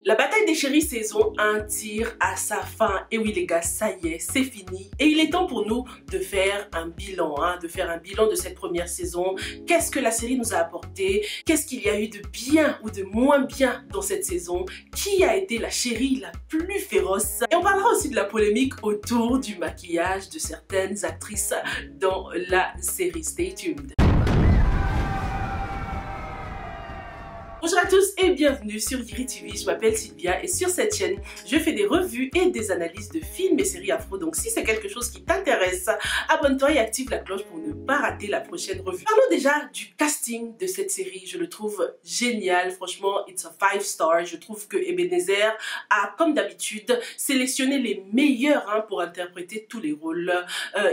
La bataille des chéris saison 1 tire à sa fin. Et oui les gars, ça y est, c'est fini. Et il est temps pour nous de faire un bilan, de cette première saison. Qu'est-ce que la série nous a apporté? Qu'est-ce qu'il y a eu de bien ou de moins bien dans cette saison? Qui a été la chérie la plus féroce? Et on parlera aussi de la polémique autour du maquillage de certaines actrices dans la série. Stay tuned. Bonjour à tous et bienvenue sur Yiri TV, je m'appelle Sylvia et sur cette chaîne, je fais des revues et des analyses de films et séries afro. Donc si c'est quelque chose qui t'intéresse, abonne-toi et active la cloche pour ne pas rater la prochaine revue. Parlons déjà du casting de cette série, je le trouve génial, franchement, it's a 5 star. Je trouve que Ebenezer a, comme d'habitude, sélectionné les meilleurs pour interpréter tous les rôles.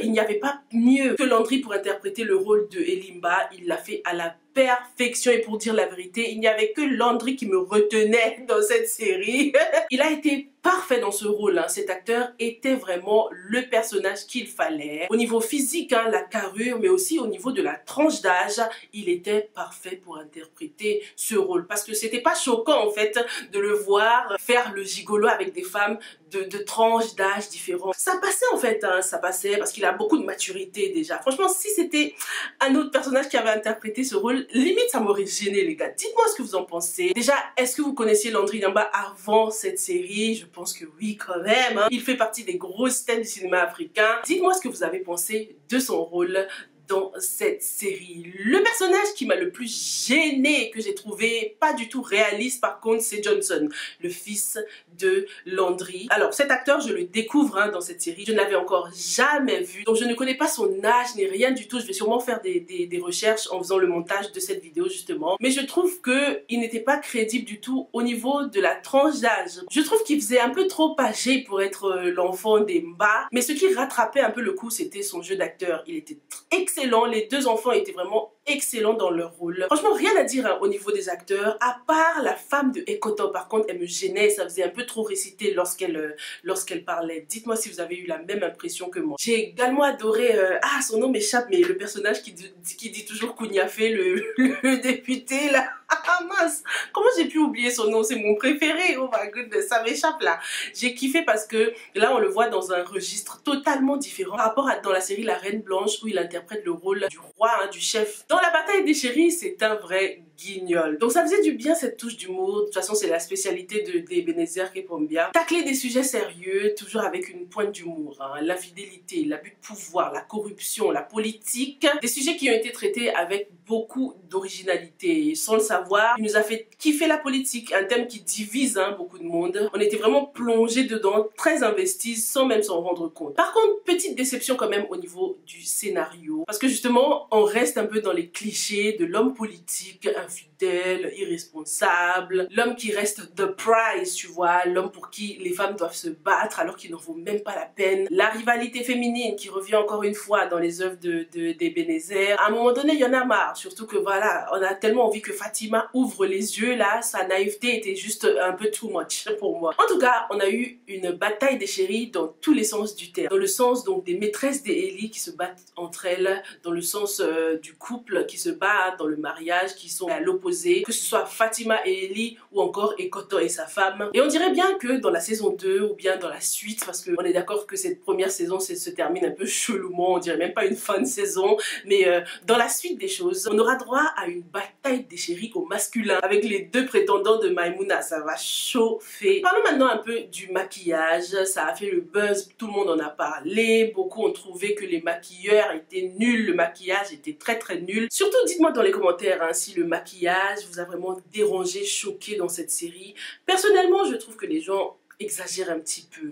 Il n'y avait pas mieux que Landry pour interpréter le rôle de Elimba, il l'a fait à la perfection et pour dire la vérité, il n'y avait que Landry qui me retenait dans cette série. Il a été parfait dans ce rôle, cet acteur était vraiment le personnage qu'il fallait. Au niveau physique, la carrure, mais aussi au niveau de la tranche d'âge, il était parfait pour interpréter ce rôle. Parce que c'était pas choquant en fait de le voir faire le gigolo avec des femmes de tranches d'âge différentes. Ça passait en fait, ça passait parce qu'il a beaucoup de maturité déjà. Franchement, si c'était un autre personnage qui avait interprété ce rôle, limite ça m'aurait gêné les gars. Dites-moi ce que vous en pensez. Déjà, est-ce que vous connaissiez Landry Nyamba avant cette série? Je pense que oui quand même. Il fait partie des grosses têtes du cinéma africain. Dites-moi ce que vous avez pensé de son rôle dans cette série. Le personnage qui m'a le plus gêné, que j'ai trouvé pas du tout réaliste par contre, c'est Johnson, le fils de Landry. Alors cet acteur, je le découvre dans cette série, je ne l'avais encore jamais vu, donc je ne connais pas son âge ni rien du tout. Je vais sûrement faire des recherches en faisant le montage de cette vidéo justement, mais je trouve que il n'était pas crédible du tout au niveau de la tranche d'âge. Je trouve qu'il faisait un peu trop âgé pour être l'enfant des Mba, mais ce qui rattrapait un peu le coup, c'était son jeu d'acteur. Il était excellent. Les deux enfants étaient vraiment excellents dans leur rôle. Franchement, rien à dire au niveau des acteurs, à part la femme de Ekoto. Par contre, elle me gênait, ça faisait un peu trop réciter lorsqu'elle parlait. Dites-moi si vous avez eu la même impression que moi. J'ai également adoré, son nom m'échappe, mais le personnage qui dit toujours Kouniafé, le député là. Ah mince, comment j'ai pu oublier son nom? C'est mon préféré, oh my goodness, ça m'échappe là. J'ai kiffé parce que là on le voit dans un registre totalement différent par rapport à dans la série La Reine Blanche où il interprète le rôle du roi, du chef. Dans La Bataille des chéris, c'est un vrai guignol. Donc ça faisait du bien cette touche d'humour. De toute façon c'est la spécialité d'Ebenezer Kepombian. Tacler des sujets sérieux, toujours avec une pointe d'humour. L'infidélité, l'abus de pouvoir, la corruption, la politique. Des sujets qui ont été traités avec beaucoup d'originalité. Sans le savoir, il nous a fait kiffer la politique, un thème qui divise beaucoup de monde. On était vraiment plongé dedans, très investis, sans même s'en rendre compte. Par contre, petite déception quand même au niveau du scénario. Parce que justement, on reste un peu dans les clichés de l'homme politique, infidèle, irresponsable, l'homme qui reste the prize, tu vois, l'homme pour qui les femmes doivent se battre alors qu'il n'en vaut même pas la peine. La rivalité féminine qui revient encore une fois dans les œuvres d'Ebenezer. À un moment donné, il y en a marre, surtout que voilà, on a tellement envie que Fatima ouvre les yeux là, sa naïveté était juste un peu too much pour moi. En tout cas, on a eu une bataille des chéris dans tous les sens du terme. Dans le sens donc des maîtresses des Eli qui se battent entre elles, dans le sens du couple qui se bat dans le mariage, qui sont à l'opposé, que ce soit Fatima et Eli ou encore Ekoto et sa femme. Et on dirait bien que dans la saison 2 ou bien dans la suite, parce qu'on est d'accord que cette première saison se termine un peu chelouement, on dirait même pas une fin de saison, mais dans la suite des choses, on aura droit à une bataille des chéris au masculin avec les deux prétendants de Maimouna. Ça va chauffer. Parlons maintenant un peu du maquillage. Ça a fait le buzz, tout le monde en a parlé. Beaucoup ont trouvé que les maquilleurs étaient nuls, le maquillage était très nul. Surtout dites-moi dans les commentaires si le maquillage vous a vraiment dérangé, choqué dans cette série. Personnellement, je trouve que les gens exagère un petit peu.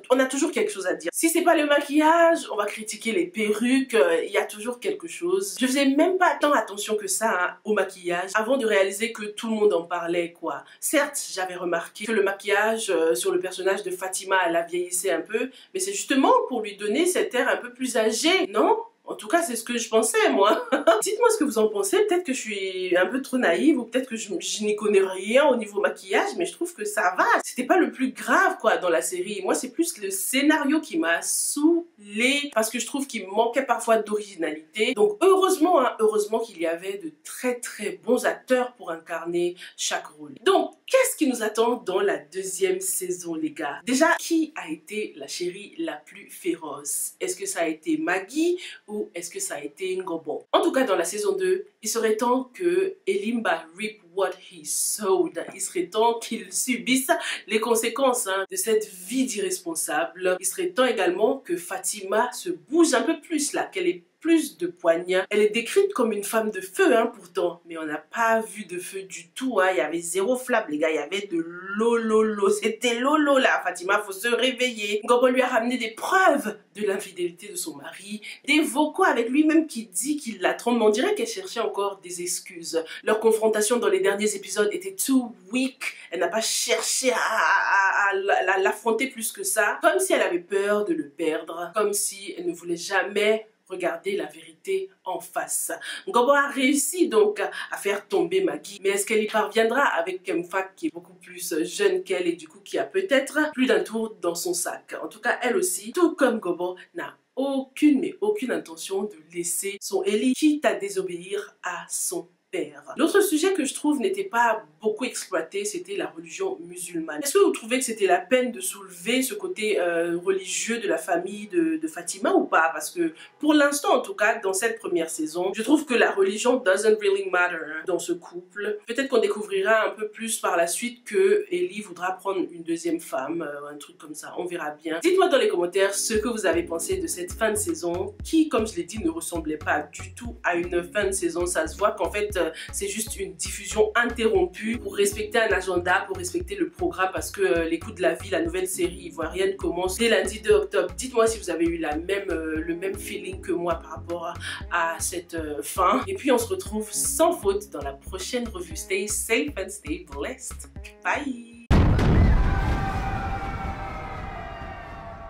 On a toujours quelque chose à dire. Si c'est pas le maquillage, on va critiquer les perruques, il y a toujours quelque chose. Je faisais même pas tant attention que ça au maquillage avant de réaliser que tout le monde en parlait quoi. Certes, j'avais remarqué que le maquillage sur le personnage de Fatima, elle a vieillissé un peu, mais c'est justement pour lui donner cet air un peu plus âgé, non? En tout cas, c'est ce que je pensais, moi. Dites-moi ce que vous en pensez. Peut-être que je suis un peu trop naïve ou peut-être que je n'y connais rien au niveau maquillage, mais je trouve que ça va. C'était pas le plus grave, quoi, dans la série. Moi, c'est plus le scénario qui m'a saoulée parce que je trouve qu'il manquait parfois d'originalité. Donc, heureusement, heureusement qu'il y avait de très bons acteurs pour incarner chaque rôle. Donc, Qu'est-ce qui nous attend dans la deuxième saison, les gars? Déjà, qui a été la chérie la plus féroce? Est-ce que ça a été Maggie ou est-ce que ça a été Ngobo? En tout cas, dans la saison 2, il serait temps que Elimba reap what he sowed. Il serait temps qu'il subisse les conséquences de cette vie d'irresponsable. Il serait temps également que Fatima se bouge un peu plus là, qu'elle ait plus de poignards. Elle est décrite comme une femme de feu pourtant, mais on n'a pas vu de feu du tout. Il y avait zéro flamme, les gars, il y avait de l'eau. C'était l'eau là. Fatima, faut se réveiller. Ngobo lui a ramené des preuves de l'infidélité de son mari, des vocaux avec lui-même qui dit qu'il la trompe. On dirait qu'elle cherchait encore des excuses. Leur confrontation dans les derniers épisodes était too weak. Elle n'a pas cherché à l'affronter plus que ça. Comme si elle avait peur de le perdre. Comme si elle ne voulait jamais regarder la vérité en face. Ngobo a réussi donc à faire tomber Maggie, mais est-ce qu'elle y parviendra avec Kemfak qui est beaucoup plus jeune qu'elle et du coup qui a peut-être plus d'un tour dans son sac? En tout cas, elle aussi, tout comme Ngobo, n'a aucune intention de laisser son Ellie, quitte à désobéir à son père. L'autre sujet que je trouve n'était pas beaucoup exploité, c'était la religion musulmane. Est-ce que vous trouvez que c'était la peine de soulever ce côté religieux de la famille de Fatima ou pas? Parce que pour l'instant, en tout cas, dans cette première saison, je trouve que la religion doesn't really matter dans ce couple. Peut-être qu'on découvrira un peu plus par la suite que Ellie voudra prendre une deuxième femme, un truc comme ça, on verra bien. Dites-moi dans les commentaires ce que vous avez pensé de cette fin de saison qui, comme je l'ai dit, ne ressemblait pas du tout à une fin de saison. Ça se voit qu'en fait, c'est juste une diffusion interrompue pour respecter un agenda, pour respecter le programme, parce que les coups de la vie, la nouvelle série ivoirienne commence dès lundi 2 octobre. Dites-moi si vous avez eu le même feeling que moi par rapport à cette fin. Et puis on se retrouve sans faute dans la prochaine revue. Stay safe and stay blessed. Bye!